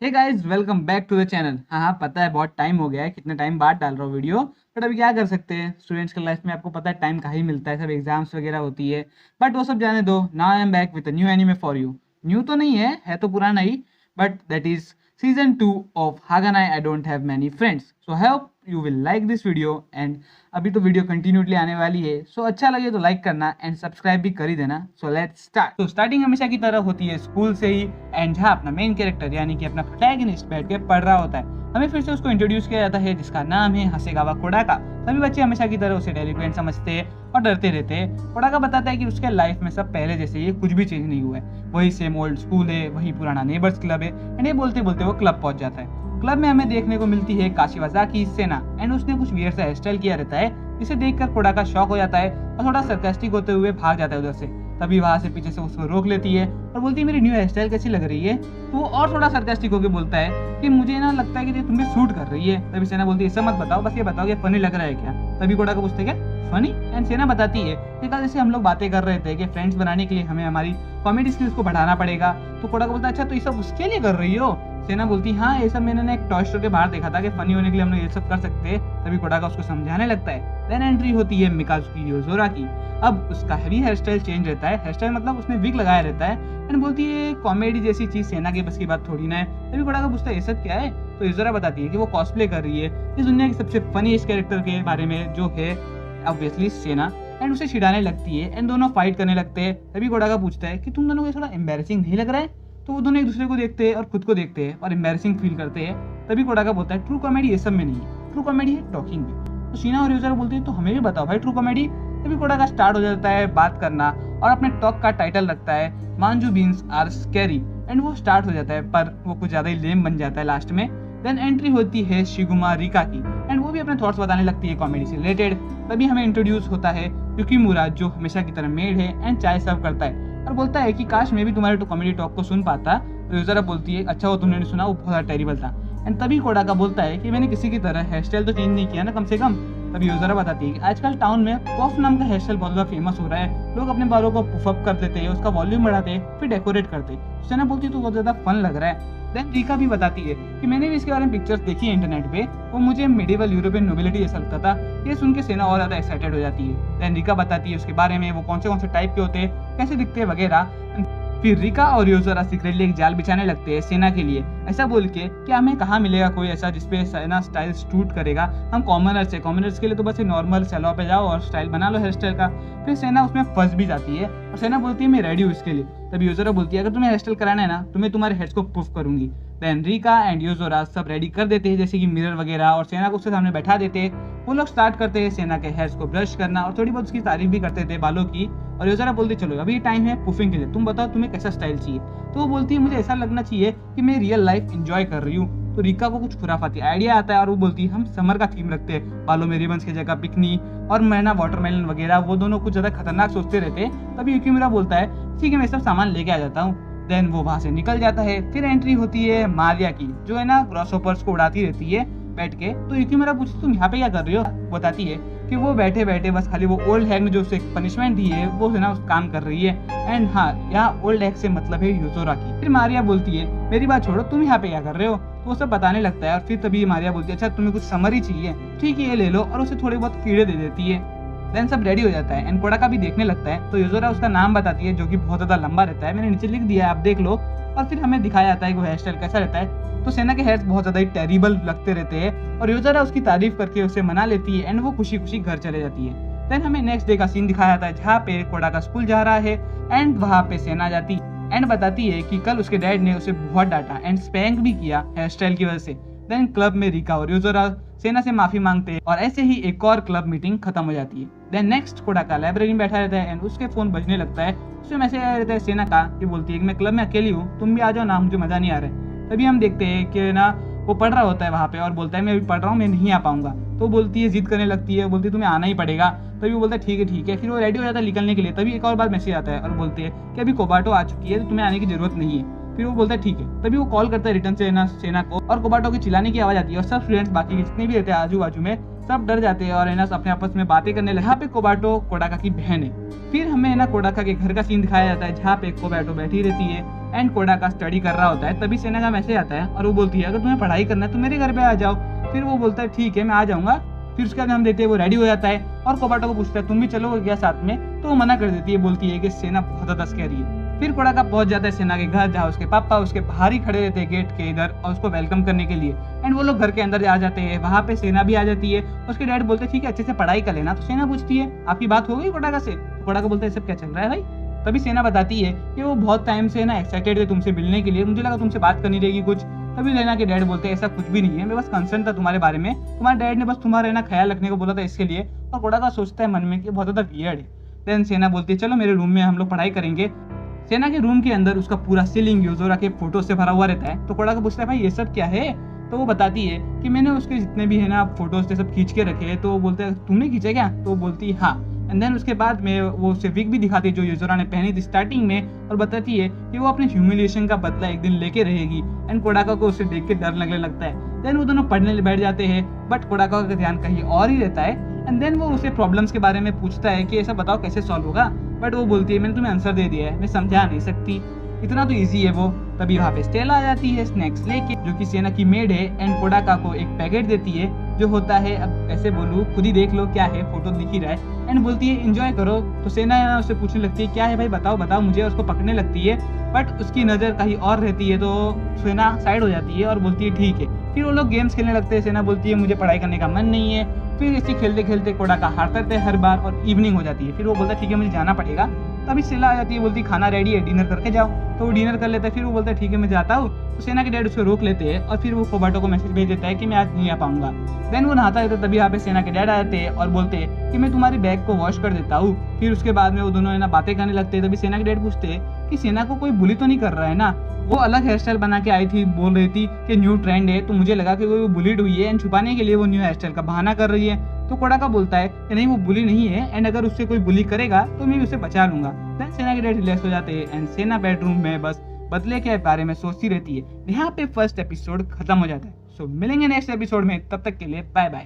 Hey guys, welcome back to the channel. हाँ, पता है बहुत टाइम हो गया है, कितने टाइम बाद डाल रहा हूँ वीडियो। बट अभी क्या कर सकते हैं, स्टूडेंट्स के लाइफ में आपको पता है टाइम कहाँ ही मिलता है, सब एग्जाम्स वगैरह होती है। बट वो सब जाने दो। Now I am back with new anime for you. New तो नहीं है तो पुराना ही, but that is season 2 of Haganai I don't have many friends. So hope you will like this video. And अभी तो वीडियो कंटिन्यूटली आने वाली है, सो अच्छा लगे तो लाइक करना एंड सब्सक्राइब भी कर ही देना। So let's start. तो स्टार्टिंग हमेशा की तरह होती है स्कूल से ही, एंड जहाँ अपना मेन कैरेक्टर यानी कि अपना प्रोटैगनिस्ट बैठ के पढ़ रहा होता है, हमें फिर से उसको इंट्रोड्यूस किया जाता है जिसका नाम है हसेगावा कोडाका। सभी बच्चे हमेशा की तरह उसे डेलिक्वेंट समझते हैं और डरते रहते हैं। कोडाका बताता है कि उसके लाइफ में सब पहले जैसे ही कुछ भी चेंज नहीं हुआ है, वही सेम ओल्ड स्कूल है, वही पुराना नेबर्स क्लब है। एंड ये बोलते बोलते वो क्लब पहुंच जाता है। क्लब में हमें देखने को मिलती है काशिवाजाकी सेना, एंड उसने कुछ वियर्ड सा हेयर स्टाइल किया रहता है, जिसे देखकर कोडाका शॉक हो जाता है और थोड़ा सरकास्टिक होते हुए भाग जाता है उधर से। तभी वहां से पीछे से उसको रोक लेती है और बोलती है मेरी न्यू हेयर स्टाइल कैसी लग रही है। तो वो और थोड़ा सरकास्टिक होकर बोलता है कि मुझे ना लगता है कि ये तुम्हें सूट कर रही है। तभी सेना बोलती है ऐसा मत बताओ, बस ये बताओ कि फनी लग रहा है क्या। तभी कोडाका पूछते क्या फनी, एंड सेना बताती है कि कल जैसे हम लोग बातें कर रहे थे कि फ्रेंड्स बनाने के लिए हमें हमारी कॉमेडी स्किल्स को बढ़ाना पड़ेगा। तो कोडाका बोलता है अच्छा तो ये सब उसके लिए कर रही हो। सेना बोलती हाँ ये सब मैंने ना एक टॉय स्टोर के बाहर देखा था कि फनी होने के लिए हम लोग ये सब कर सकते हैं। तभी कोडाका उसको समझाने लगता है। देन एंट्री होती है मिकाजुकी योजोरा की। अब उसका हैवी हेयर स्टाइल चेंज रहता है, हेयर स्टाइल मतलब उसने विग लगाया रहता है। एंड बोलती है कॉमेडी जैसी चीज सेना के बस की बात थोड़ी ना है। तभी कोडाका पूछता है ये सब क्या है। तो योजोरा बताती है कि वो कॉस्प्ले कर रही है इस दुनिया के सबसे फनीस्ट कैरेक्टर के बारे में, जो है ऑब्वियसली सेना। एंड उसे छिड़ाने लगती है एंड दोनों फाइट करने लगते हैं। तभी कोडाका पूछता है कि तुम दोनों को थोड़ा एम्बैरेसिंग नहीं लग रहा है। तो वो दोनों एक दूसरे को देखते हैं और खुद को देखते हैं और एम्बैरेसिंग फील करते हैं। तभी कोडाका बोलता है ट्रू कॉमेडी ये सब में नहीं है, ट्रू कॉमेडी है टॉकिंग में। तो सीना और यूजर बोलते हैं तो हमें भी बताओ भाई ट्रू कॉमेडी। तभी कोडाका स्टार्ट हो जाता है बात करना और अपने टॉक का टाइटल रखता है मांजू बीन्स आर स्कैरी। एंड वो स्टार्ट हो जाता है पर वो कुछ ज्यादा ही लेम बन जाता है लास्ट में। देन एंट्री होती है शिगुमा रिका की, एंड वो भी अपने थॉट्स बताने लगती है कॉमेडी से रिलेटेड। तभी हमें इंट्रोड्यूस होता है युकीमुरा, जो हमेशा की तरह मेड है एंड चाय सर्व करता है और बोलता है कि काश मैं भी तुम्हारे कॉमेडी टॉक को सुन पाता। तो यूजर बोलती है अच्छा वो तुमने नहीं सुना, वो बहुत टेरिबल था। एंड तभी कोडाका बोलता है कि मैंने किसी की तरह हेयर स्टाइल तो चेंज नहीं किया ना कम से कम। तभी यूजर बताती है कि आजकल टाउन में पफ नाम का हेयर स्टाइल बहुत ज्यादा फेमस हो रहा है। लोग अपने बालों को पुफ अप कर देते हैं, उसका वॉल्यूम बढ़ाते हैं, फिर डेकोरेट करते हैं। सेना बोलती है तो बहुत ज्यादा फन लग रहा है। देन रीका भी बताती है कि मैंने भी इसके बारे में पिक्चर्स देखी है इंटरनेट पे, वो मुझे मिडिवल यूरोपियन नोबिलिटी जैसा लगता था। ये सुन के सेना और ज्यादा एक्साइटेड हो जाती है। देन रीका बताती है उसके बारे में, वो कौन से टाइप के होते हैं, कैसे दिखते हैं वगैरह। फिर रिका और योजोरा सीक्रेटली एक जाल बिछाने लगते हैं सेना के लिए, ऐसा बोल के कि हमें कहाँ मिलेगा कोई ऐसा जिसपे सेना स्टाइल शूट करेगा। हम कॉमनर्स है, कॉमनर्स के लिए तो बस नॉर्मल सैलॉ पे जाओ और स्टाइल बना लो हेयर स्टाइल का। फिर सेना उसमें फंस भी जाती है और सेना बोलती है मैं रेडी हूँ इसके लिए। तभी योजोरा बोलती है अगर तुम्हें हेयर स्टाइल कराना है ना तो मैं तुम्हारे हेड्स को पुफ करूंगी। देन रिका एंड योजोरा सब रेडी कर देते हैं जैसे कि मिरर वगैरह, और सेना को उसके सामने बैठा देते हैं। वो लोग स्टार्ट करते हैं सेना के हेयर्स को ब्रश करना और थोड़ी बहुत उसकी तारीफ भी करते थे बालों की। और योजोरा बोलती चलो अभी टाइम है पुफिंग के लिए, तुम बताओ तुम्हें कैसा स्टाइल चाहिए। तो वो बोलती है मुझे ऐसा लगना चाहिए कि मैं रियल लाइफ एंजॉय कर रही हूँ। तो रिका को कुछ खुराफाती आइडिया आता है और वो बोलती है हम समर का थीम रखते हैं, बालों में रिबन्स की जगह पिकनी और मैना वाटरमेलन वगैरह। वो दोनों कुछ ज्यादा खतरनाक सोचते रहते हैं। तभी युकीमुरा बोलता है ठीक है मैं सब सामान लेके आ जाता हूँ। देन वो वहां से निकल जाता है। फिर एंट्री होती है मारिया की, जो है ना ग्रॉसहोपर्स को उड़ाती रहती है बैठ के। तो युकीमुरा पूछती तुम यहाँ पे क्या कर रही हो। बताती है कि वो बैठे बैठे बस खाली वो ओल्ड हैग ने जो उसे पनिशमेंट दी है वो है ना उस काम कर रही है। एंड हाँ यहाँ ओल्ड हैग से मतलब है योजोरा की। फिर मारिया बोलती है मेरी बात छोड़ो तुम यहाँ पे क्या कर रहे हो। तो वो सब बताने लगता है और फिर तभी मारिया बोलती है अच्छा तुम्हें कुछ समरी चाहिए, ठीक है ये ले लो, और उसे थोड़े बहुत कीड़े दे देती है। देन सब रेडी हो जाता है एंड कोडाका भी देखने लगता है। तो योजोरा उसका नाम बताती है जो कि बहुत ज्यादा लंबा रहता है, मैंने नीचे लिख दिया है आप देख लो। और फिर हमें दिखाया जाता है कि वो हेयर स्टाइल कैसा रहता है। तो सेना के हेयर्स बहुत ज्यादा ही टेरिबल लगते रहते हैं और योजोरा उसकी तारीफ करके उसे मना लेती है एंड वो खुशी खुशी घर चले जाती है। देन हमें नेक्स्ट डे का सीन दिखाया जाता है जहाँ पे कोडाका स्कूल जा रहा है एंड वहाँ पे सेना जाती एंड बताती है कि कल उसके डैड ने उसे बहुत डांटा एंड स्पैंक भी किया हेयर स्टाइल की वजह से। देन क्लब में रिका और योजोरा सेना से माफी मांगते हैं और ऐसे ही एक और क्लब मीटिंग खत्म हो जाती है। देन नेक्स्ट कोडाका लाइब्रेरी में बैठा रहता है एंड उसके फोन बजने लगता है। उसमें मैसेज आया रहता है सेना का, कि बोलती है कि मैं क्लब में अकेली हूँ, तुम भी आ जाओ ना, मुझे मजा नहीं आ रहा है। तभी हम देखते हैं कि ना वो पढ़ रहा होता है वहाँ पे और बोलता है मैं अभी पढ़ रहा हूँ, मैं नहीं आ पाऊंगा। तो बोलती है जिद करने लगती है, बोलती है तुम्हें आना ही पड़ेगा। तभी वो बोलता है ठीक है। फिर वो रेडी हो जाता है निकलने के लिए। तभी एक और बार मैसेज आता है और बोलते हैं कि अभी कोबाटो आ चुकी है तो तुम्हें आने की जरूरत नहीं है। फिर वो बोलता है ठीक है। तभी वो कॉल करता है रिटर्न से ना सेना को और कोबाटो की चिल्लाने की आवाज आती है और सब स्टूडेंट्स बाकी जितने भी रहते हैं आजू बाजू में सब डर जाते हैं और है ना अपने आपस में बातें करने लगे। यहाँ पे कोबाटो कोडाका की बहन है। फिर हमें है ना कोडाका के घर का सीन दिखाया जाता है जहाँ पे कोबाटो बैठी रहती है एंड कोडाका स्टडी कर रहा होता है। तभी सेना का मैसेज आता है और वो बोलती है अगर तुम्हें पढ़ाई करना है तो मेरे घर पे आ जाओ। फिर वो बोलता है ठीक है मैं आ जाऊंगा। फिर उसके बाद हम देखते हैं वो रेडी हो जाता है और कोबाटो को पूछता है तुम भी चलोगे क्या साथ में, तो वो मना कर देती है, बोलती है कि सेना बहुत ज्यादा स्कैरी है। फिर कोडाका पहुंच जाता है सेना के घर, जहाँ उसके पापा उसके बाहर ही खड़े रहते हैं गेट के इधर और उसको वेलकम करने के लिए। एंड वो लोग घर के अंदर आ जाते हैं, वहाँ पे सेना भी आ जाती है। उसके डैड बोलते हैं ठीक है अच्छे से पढ़ाई कर लेना। तो सेना पूछती है आपकी बात हो गई कोडाका से? तो कोडाका बोलता है सब क्या चल रहा है भाई। तभी सेना बताती है कि वो बहुत टाइम से ना एक्साइटेड थे तुमसे मिलने के लिए, मुझे लगा तुमसे बात करनी रहेगी कुछ। तभी सेना के डैड बोलते हैं ऐसा कुछ भी नहीं है, मैं बस कंसर्न था तुम्हारे बारे में, तुम्हारे डैड ने बस तुम्हारा ना ख्याल रखने को बोला था इसके लिए। और कोडाका सोचता है मन में कि बहुत ज्यादा वियर्ड है। देन सेना बोलती है चलो मेरे रूम में हम लोग पढ़ाई करेंगे। सेना के रूम के अंदर उसका पूरा सीलिंग यूजोरा के फोटो से भरा हुआ रहता है। तो कोडाका पूछता है भाई ये सब क्या है? तो वो बताती है कि मैंने उसके जितने भी है ना फोटोज सब खींच के रखे हैं। तो वो बोलते हैं तुमने खींचे क्या? तो वो बोलती है हाँ। एंड देन उसके बाद में वो उसे विग भी दिखाती है जो यूजोरा ने पहनी थी स्टार्टिंग में, और बताती है कि वो अपने ह्यूमिलिएशन का बदला एक दिन लेके रहेगी। एंड कोडाका को उसे देख के डर लगने लगता है। देन वो दोनों पढ़ने बैठ जाते हैं, बट कोडाका का ध्यान कहीं और ही रहता है। एंड देन वो उसे प्रॉब्लम्स के बारे में पूछता है कि ऐसा बताओ कैसे सॉल्व होगा, बट वो बोलती है मैंने तुम्हें आंसर दे दिया है, मैं समझा नहीं सकती, इतना तो इजी है वो। तभी वहाँ पे स्टेला आ जाती है स्नैक्स लेके, जो कि सेना की मेड है। एंड कोडाका को एक पैकेट देती है जो होता है, अब कैसे बोलूँ खुद ही देख लो क्या है, फोटो दिख ही रहा है। एंड बोलती है एंजॉय करो। तो सेना उससे पूछने लगती है क्या है भाई बताओ बताओ मुझे, उसको पकड़ने लगती है, बट उसकी नज़र कहीं और रहती है। तो सेना साइड हो जाती है और बोलती है ठीक है। फिर वो लोग गेम्स खेलने लगते हैं। सेना बोलती है मुझे पढ़ाई करने का मन नहीं है। फिर इसी खेलते खेलते कोडाका हारता रहता है हर बार और इवनिंग हो जाती है। फिर वो बोलता है ठीक है मुझे जाना पड़ेगा। तभी सेना आ जाती है, बोलती है खाना रेडी है डिनर करके जाओ। तो वो डिनर कर लेता है। फिर वो बोलता है ठीक है मैं जाता हूँ। तो सेना के डैड उसको रोक लेते हैं और फिर वो कोबाटो को मैसेज भेज देता है कि मैं आज नहीं आ पाऊंगा। देन वो नहाता है, तो तभी यहाँ पे सेना के डैड आ जाते हैं और बोलते हैं कि मैं तुम्हारी बैग को वॉश कर देता हूँ। फिर उसके बाद में वो दोनों है ना बातें करने लगते हैं। तभी सेना के डैड पूछते हैं कि सेना को कोई बुली तो नहीं कर रहा है ना? वो अलग हेयर स्टाइल बना के आई थी, बोल रही थी कि न्यू ट्रेंड है, तो मुझे लगा कि वो बुलीड हुई है एंड छुपाने के लिए वो न्यू हेयर स्टाइल का बहाना कर रही है। तो कोडाका बोलता है कि नहीं वो बुली नहीं है, एंड अगर उससे कोई बुली करेगा तो मैं भी उसे बचा लूंगा। देन सेना के डैड रिलैक्स हो जाते हैं एंड सेना बेडरूम में बस बदले के बारे में सोचती रहती है। यहाँ पे फर्स्ट एपिसोड खत्म हो जाता है। सो मिलेंगे नेक्स्ट एपिसोड में, तब तक के लिए बाय बाय।